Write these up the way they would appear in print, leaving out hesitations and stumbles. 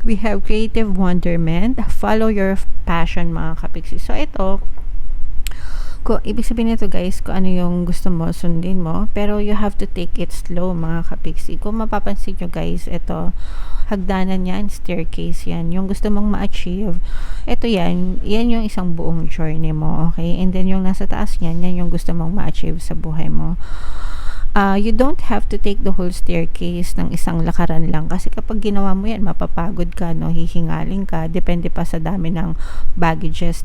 We have creative wonderment. Follow your passion, mga kapiksi. So, ito, ibig sabihin nito guys, kung ano yung gusto mo, sundin mo. Pero you have to take it slow, mga kapiksi. Kung mapapansin nyo guys, ito, hagdanan yan, staircase yan. Yung gusto mong ma-achieve, ito yan yung isang buong journey mo, okay? And then yung nasa taas yan yung gusto mong ma-achieve sa buhay mo. You don't have to take the whole staircase ng isang lakaran lang, kasi kapag ginawa mo yan, mapapagod ka, no? Hihingaling ka, depende pa sa dami ng baggages.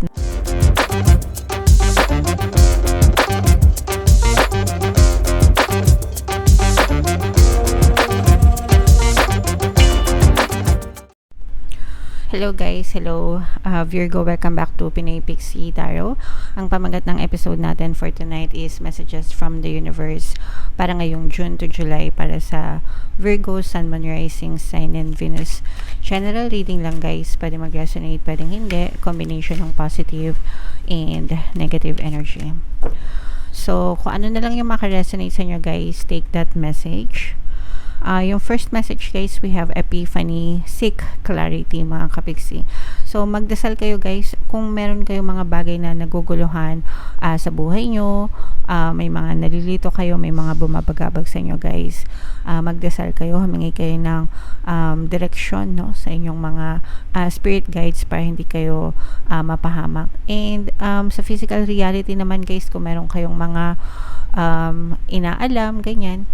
Hello guys, hello Virgo, welcome back to Pinoy Pixie Tarot. Ang pamagat ng episode natin for tonight is Messages from the Universe para ngayong June to July para sa Virgo, Sun, Moon, Rising, Sign, and Venus. General reading lang guys, pwede mag-resonate, pwedeng hindi, combination ng positive and negative energy. So, kung ano na lang yung makaresonate sa inyo guys, take that message. Yung first message guys, we have epiphany, seek clarity, mga kapiksi. So magdasal kayo guys kung meron kayong mga bagay na naguguluhan sa buhay nyo, may mga nalilito kayo, may mga bumabagabag sa inyo guys. Magdasal kayo, humingi kayo ng direksyon, no, sa inyong mga spirit guides para hindi kayo mapahamak. And sa physical reality naman guys, kung meron kayong mga inaalam, ganyan,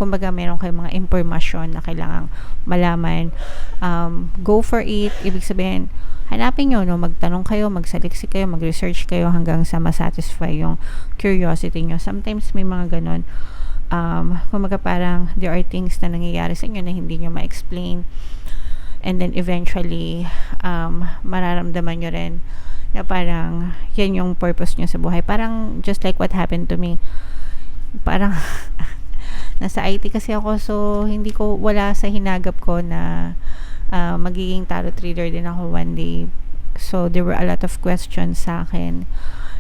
kumbaga meron kayong mga impormasyon na kailangang malaman, go for it. Ibig sabihin, hanapin nyo, no? Magtanong kayo, magsaliksik kayo, mag-research kayo hanggang sa masatisfy yung curiosity nyo. Sometimes may mga ganon, kumbaga parang there are things na nangyayari sa inyo na hindi nyo ma-explain, and then eventually mararamdaman nyo rin na parang yan yung purpose nyo sa buhay. Parang just like what happened to me, parang nasa IT kasi ako, so hindi ko, wala sa hinagap ko na magiging tarot reader din ako one day. So there were a lot of questions sa akin,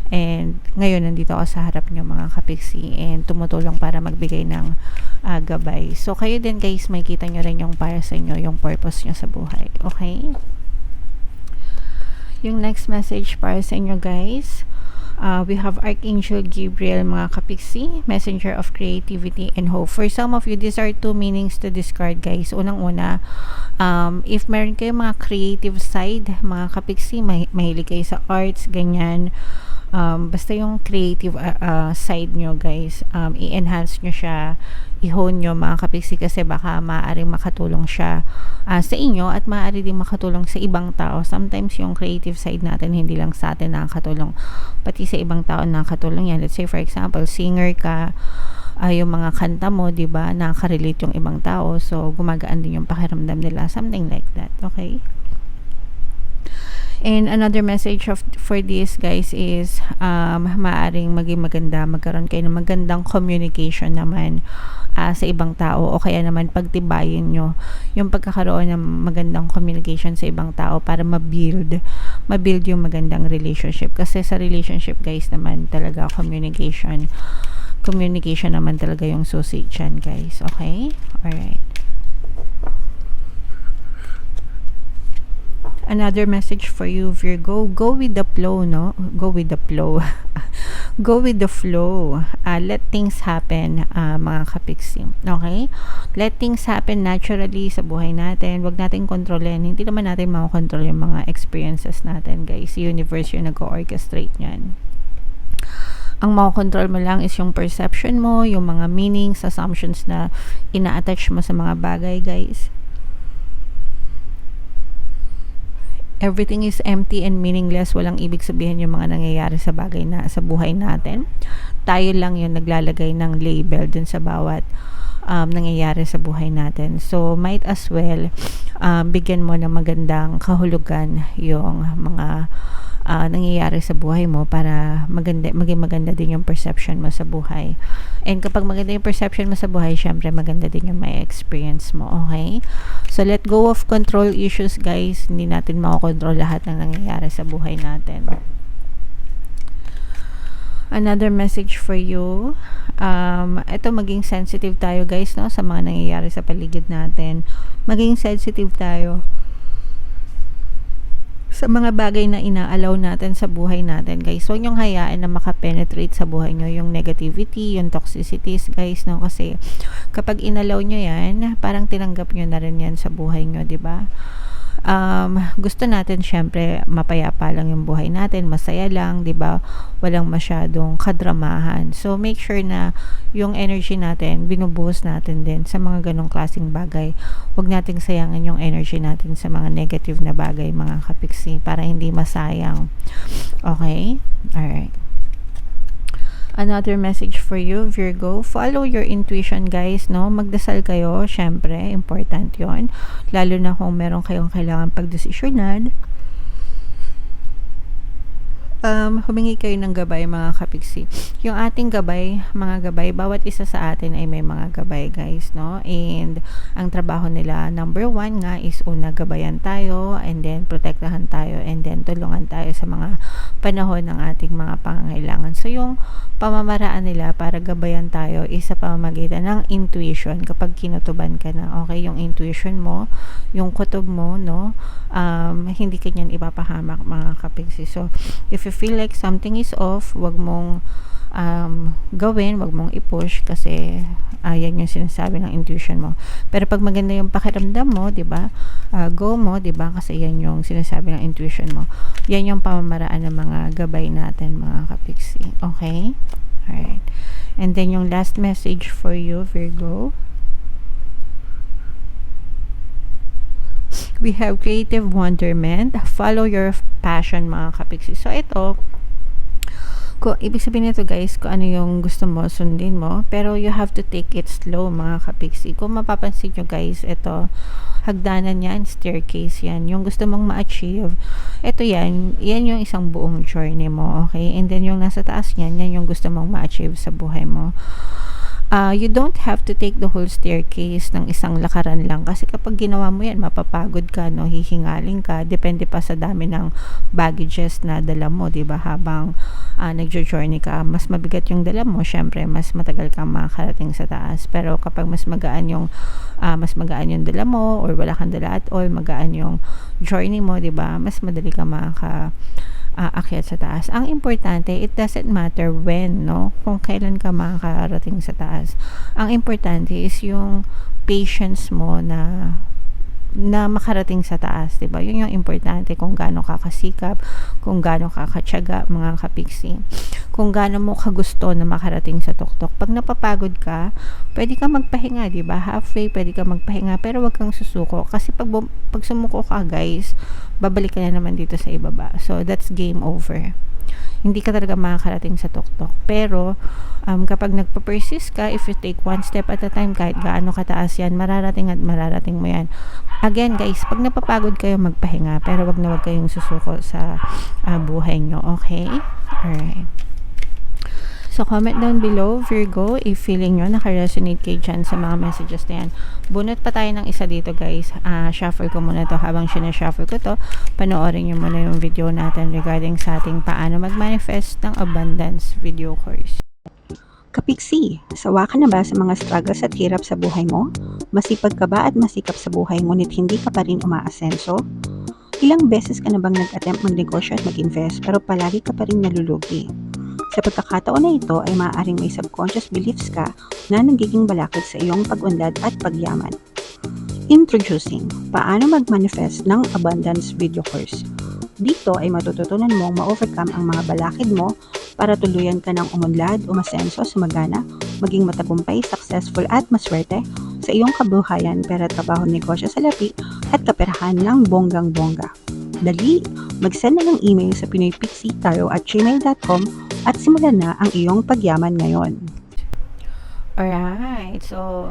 and ngayon nandito ako sa harap niyo mga kapiksi, and tumutulong para magbigay ng gabay. So kayo din guys, makikita nyo rin yung para sa inyo, yung purpose nyo sa buhay. Okay? Yung next message para sa inyo guys, we have Archangel Gabriel, mga kapiksi, messenger of creativity and hope. For some of you, these are two meanings to discard guys. Unang-una, if meron kayong mga creative side, mga kapiksi, mahilig kayo sa arts, ganyan, basta yung creative side nyo guys, i-enhance nyo siya, i-hone nyo mga kapiksi, kasi baka maaaring makatulong siya sa inyo at maaari din makatulong sa ibang tao. Sometimes yung creative side natin hindi lang sa atin nakakatulong, pati sa ibang tao nakakatulong yan. Let's say for example, singer ka, yung mga kanta mo, diba, nakaka-relate yung ibang tao, so gumagaan din yung pakiramdam nila, something like that. Okay? And another message for this guys is maaring maging maganda, magkaroon kayo ng magandang communication naman sa ibang tao, o kaya naman pagtibayin nyo yung pagkakaroon ng magandang communication sa ibang tao para mabuild yung magandang relationship. Kasi sa relationship guys naman talaga communication naman talaga yung susi dyan guys. Okay? Alright. Another message for you Virgo, go with the flow, no? Go with the flow. Go with the flow. Let things happen, mga kapiksi. Okay? Let things happen naturally sa buhay natin. Huwag natin kontrolin. Hindi naman natin makakontrol yung mga experiences natin, guys. Universe yung nag-orchestrate niyan. Ang makakontrol mo lang is yung perception mo, yung mga meanings, assumptions na ina-attach mo sa mga bagay, guys. Everything is empty and meaningless. Walang ibig sabihin yung mga nangyayari sa bagay na sa buhay natin. Tayo lang yung naglalagay ng label dun sa bawat nangyayari sa buhay natin. So might as well bigyan mo ng magandang kahulugan yung mga nangyayari sa buhay mo para maging maganda din yung perception mo sa buhay. And kapag maganda yung perception mo sa buhay, syempre maganda din yung may experience mo. Okay? So let go of control issues guys. Hindi natin makokontrol lahat ng nangyayari sa buhay natin. Another message for you. Ito, maging sensitive tayo guys, no, sa mga nangyayari sa paligid natin. Maging sensitive tayo sa mga bagay na inaalaw natin sa buhay natin, guys. Huwag niyong hayaan na makapenetrate sa buhay niyo yung negativity, yung toxicities, guys, no? Kasi kapag inalaw niyo yan, parang tinanggap niyo na rin yan sa buhay niyo, di ba? Gusto natin syempre mapayapa lang yung buhay natin, masaya lang, 'di ba? Walang masyadong kadramahan. So make sure na yung energy natin binubuhos natin din sa mga ganong klaseng bagay. Huwag nating sayangan yung energy natin sa mga negative na bagay, mga kapiksi, para hindi masayang. Okay? Alright. Another message for you, Virgo. Follow your intuition, guys, no? Magdasal kayo, syempre, important yon. Lalo na kung meron kayong kailangan pagdesisyonan. Humingi kayo ng gabay, mga kapiksi. Yung ating gabay, mga gabay, bawat isa sa atin ay may mga gabay, guys, no? And ang trabaho nila, number 1 nga is una, gabayan tayo, and then protektahan tayo, and then tulungan tayo sa mga panahon ng ating mga pangangailangan. So yung pamamaraan nila para gabayan tayo is sa pamamagitan ng intuition. Kapag kinutuban ka na, okay, yung intuition mo, yung kutob mo, no? Hindi kanyan ipapahamak, mga kapiksi. So if you feel like something is off, wag mong gawin, wag mong i-push kasi yan yung sinasabi ng intuition mo. Pero pag maganda yung pakiramdam mo, 'di ba? Go mo, 'di ba? Kasi yan yung sinasabi ng intuition mo. Yan yung pamamaraan ng mga gabay natin, mga kapiksi. Okay? Alright. And then yung last message for you, Virgo. We have creative wonderment. Follow your passion, mga kapiksi. So ito, ibig sabihin nito, guys, kung ano yung gusto mo, sundin mo. Pero you have to take it slow, mga kapiksi. Kung mapapansin nyo, guys, ito, hagdanan yan, staircase yan. Yung gusto mong ma-achieve, ito yan yung isang buong journey mo, okay? And then yung nasa taas yan yung gusto mong ma-achieve sa buhay mo. You don't have to take the whole staircase ng isang lakaran lang, kasi kapag ginawa mo yan, mapapagod ka, no? Hihingaling ka, depende pa sa dami ng baggages na dala mo, diba? Habang nagjo-journey ka, mas mabigat yung dala mo, syempre mas matagal kang makakarating sa taas. Pero kapag mas magaan yung dala mo, or wala kang dala at all, magaan yung journey mo, diba? Mas madali ka akyat sa taas. Ang importante, it doesn't matter when, no? Kung kailan ka makakarating sa taas. Ang importante is yung patience mo na makarating sa taas, 'di ba? Yun yung importante, kung gaano ka kasikap, kung gaano ka katyaga, mga kapiksi. Kung gaano mo kagusto na makarating sa tuktok. Pag napapagod ka, pwede ka magpahinga, 'di ba? Halfway pwede ka magpahinga, pero wag kang susuko kasi pag sumuko ka, guys, babalik ka na naman dito sa ibaba. So that's game over. Hindi ka talaga makakarating sa tuktok. Pero kapag nagpa-persist ka, if you take one step at a time, kahit gaano kataas yan, mararating mo yan. Again, guys, pag napapagod kayo, magpahinga, pero wag kayong susuko sa buhay nyo, okay? Alright. So, comment down below, Virgo, if feeling nyo naka-resonate kayo dyan sa mga messages na yan. Bunot pa tayo ng isa dito, guys. Shuffle ko muna to. Habang sinashuffle ko to, panoorin nyo muna yung video natin regarding sa ating paano mag-manifest ng abundance video course. Kapiksi, sawa ka na ba sa mga struggles at hirap sa buhay mo? Masipag ka ba at masikap sa buhay ngunit hindi ka pa rin umaasenso? Ilang beses ka na bang nag-attempt magnegosyo at mag-invest pero palagi ka pa rin nalulugi? Sa pagkakataon na ito ay maaaring may subconscious beliefs ka na nagiging balakid sa iyong pag-unlad at pagyaman. Introducing, paano mag-manifest ng abundance video course. Dito ay matututunan mong ma-overcome ang mga balakid mo para tuluyan ka ng umunlad, umasenso, sumagana, maging matagumpay, successful at maswerte sa iyong kabuhayan, pera, trabaho, negosyo, salapi at kaperahan ng bonggang-bongga. Dali, mag-send na ng email sa pinoypixitaro@gmail.com at simulan na ang iyong pagyaman ngayon. Alright, so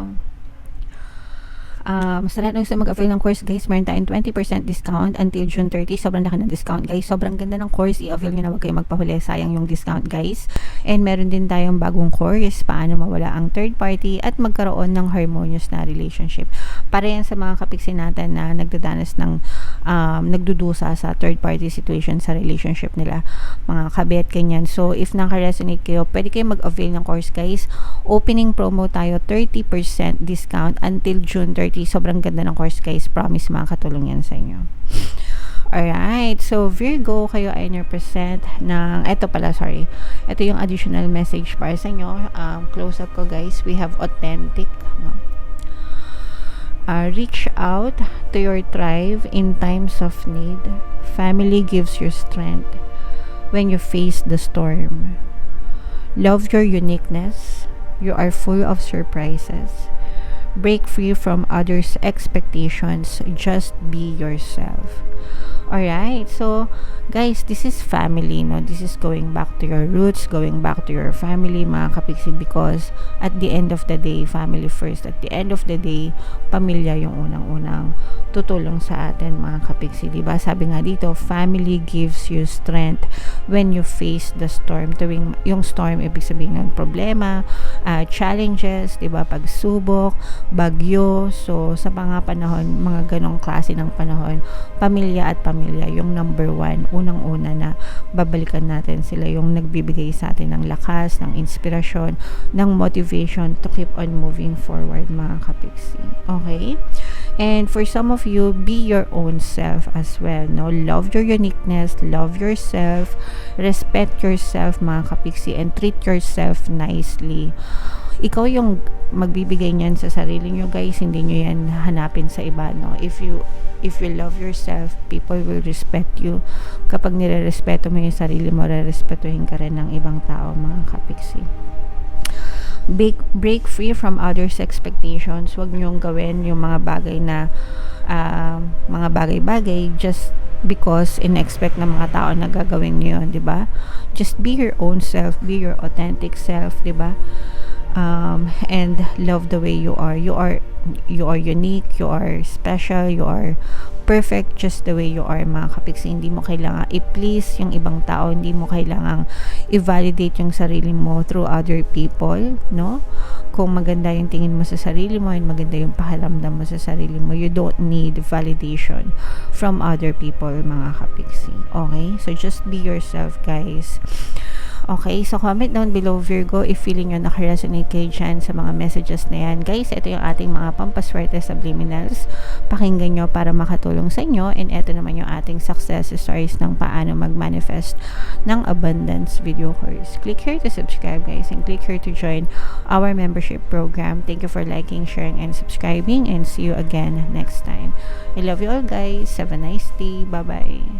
Sa lahat ng gusto mag-avail ng course guys, meron tayong 20% discount until June 30. Sobrang laki ng discount guys. Sobrang ganda ng course. I-avail nyo na, wag kayo magpahuli. Sayang yung discount guys. And meron din tayong bagong course, paano mawala ang third party at magkaroon ng harmonious na relationship. Para yan sa mga kapiksi natin na nagdadanas ng nagdudusa sa third party situation sa relationship nila. Mga kabet, ganyan. So, if naka-resonate kayo, pwede kayo mag-avail ng course guys. Opening promo tayo, 30% discount until June 30. Sobrang ganda ng course guys. Promise makakatulong yan sa inyo. Alright, so Virgo, kayo ay represent ng, ito yung additional message para sa inyo. Close up ko guys, we have authentic, no? Reach out to your tribe in times of need. Family gives you strength when you face the storm. Love your uniqueness. You are full of surprises. Break free from others' expectations. Just be yourself. Alright, so guys, this is family, no? This is going back to your roots, going back to your family, mga kapiksi, because at the end of the day, family first. At the end of the day, pamilya yung unang-unang tutulong sa atin, mga kapiksi, diba? Sabi nga dito, family gives you strength when you face the storm. Tuwing yung storm, ibig sabihin ng problema, challenges, diba? Pagsubok, bagyo. So, sa mga panahon, mga ganong klase ng panahon, pamilya at pamilya, yung number one, unang-una na babalikan natin sila, yung nagbibigay sa atin ng lakas, ng inspirasyon, ng motivation to keep on moving forward, mga kapiksi. Okay? And for some of you, be your own self as well, no? Love your uniqueness, love yourself, respect yourself, mga kapiksi, and treat yourself nicely. Ikaw yung magbibigay niyan sa sarili nyo guys, hindi nyo yan hanapin sa iba, no? If you love yourself, people will respect you. Kapag nire-respeto mo yung sarili mo, re-respetuhin ka rin ng ibang tao, mga kapiksi. Break free from others' expectations. Huwag nyong gawin yung mga bagay na mga bagay-bagay just because in-expect ng mga tao na gagawin nyo yun, diba? Just be your own self, be your authentic self, diba? And love the way you are. You are unique, you are special, you are perfect just the way you are, mga kapiksi. Hindi mo kailangan i-please yung ibang tao, hindi mo kailangan i-validate yung sarili mo through other people, no? Kung maganda yung tingin mo sa sarili mo and maganda yung pakiramdam mo sa sarili mo, you don't need validation from other people, mga kapiksi. Okay? So just be yourself, guys. Okay, so comment down below, Virgo, if feeling nyo nakaresonate kayo dyan sa mga messages na yan. Guys, ito yung ating mga pampaswerte subliminals. Pakinggan nyo para makatulong sa inyo. And ito naman yung ating success stories ng paano mag-manifest ng abundance video course. Click here to subscribe, guys, and click here to join our membership program. Thank you for liking, sharing, and subscribing, and see you again next time. I love you all, guys. Have a nice day. Bye-bye.